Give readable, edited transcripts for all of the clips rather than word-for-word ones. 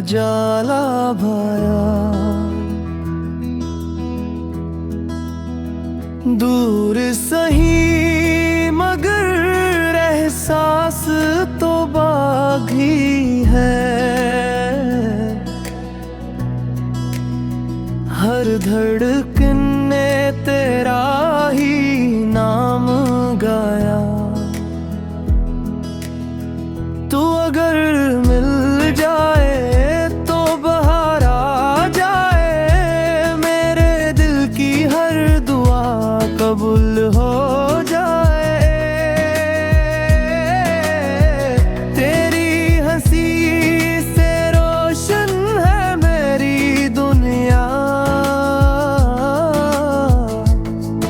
जाला भाया। दूर सही मगर एहसास तो बागी है। हर धड़कन ने तेरा ही नाम गाया। तू अगर मिल जाए तो बाहर आ जाए। मेरे दिल की हर दुआ कबूल हो जाए। तेरी हंसी से रोशन है मेरी दुनिया।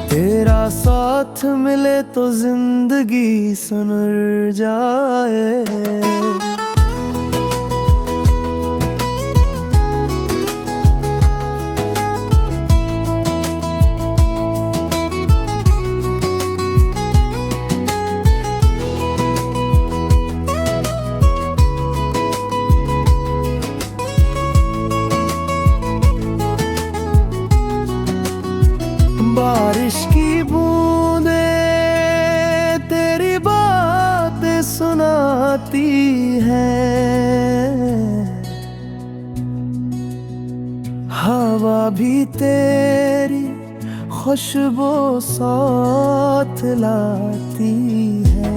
तेरा साथ मिले तो जिंदगी सुनर जाए। बारिश की बूंदें तेरी बातें सुनाती हैं। हवा भी तेरी खुशबू साथ लाती है।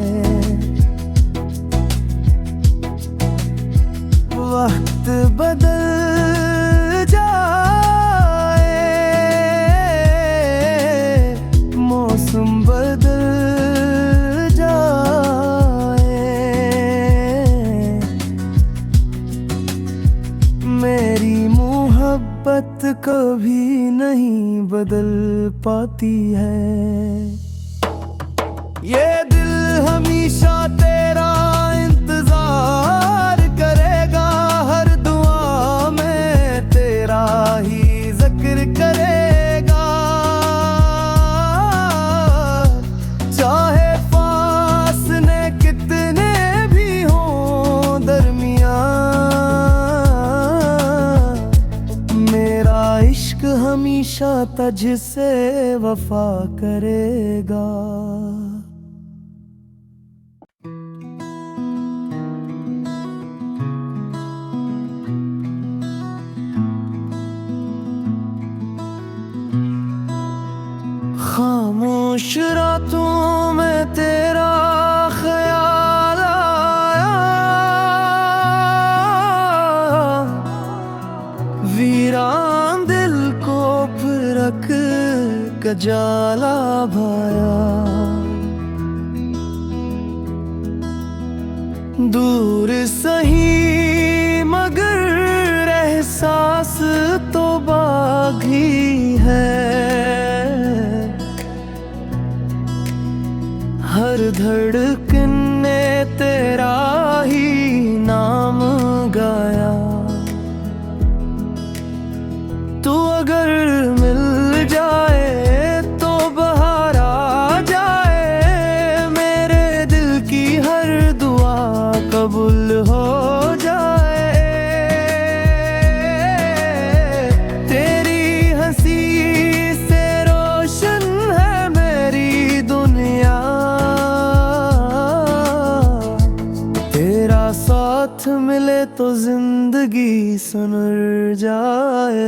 वक्त बदल मौसम बदल जाए। मेरी मोहब्बत कभी नहीं बदल पाती है। ये दिल हमेशा तेरा इंतजार करेगा। हर दुआ में तेरा ही जिक्र करेगा। चाहे फासले कितने भी हों दरमियां। मेरा इश्क हमेशा तुझसे वफा करेगा। खामोश रातों में तेरा ख्याल आया। वीरान दिल को फिर रख के जाला भाया। दूर सही मगर एहसास तो बागी है। हर धड़कन ने तेरा ही नाम गाया। तू अगर मिल जाए तो बाहर आ जाए। मेरे दिल की हर दुआ कबूल हो जाए। तेरी हंसी से रोशन है मेरी दुनिया। तेरा साथ मिले तो जिंदगी सुनर जाए।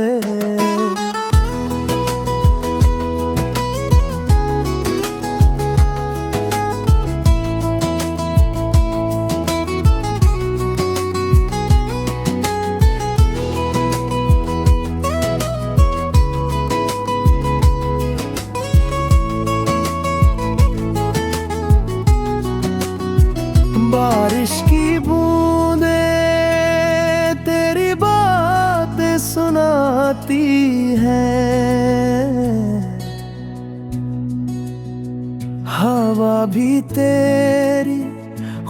बारिश की बूंदें तेरी बातें सुनाती हैं। हवा भी तेरी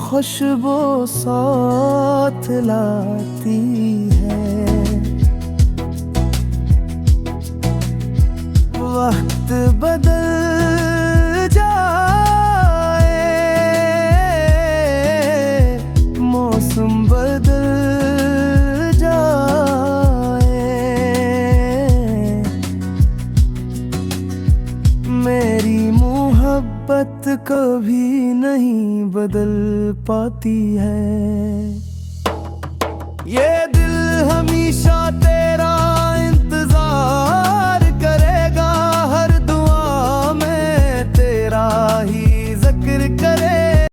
खुशबू साथ लाती है। वक्त बदल मौसम बदल जा बदल पाती है। ये दिल हमेशा तेरा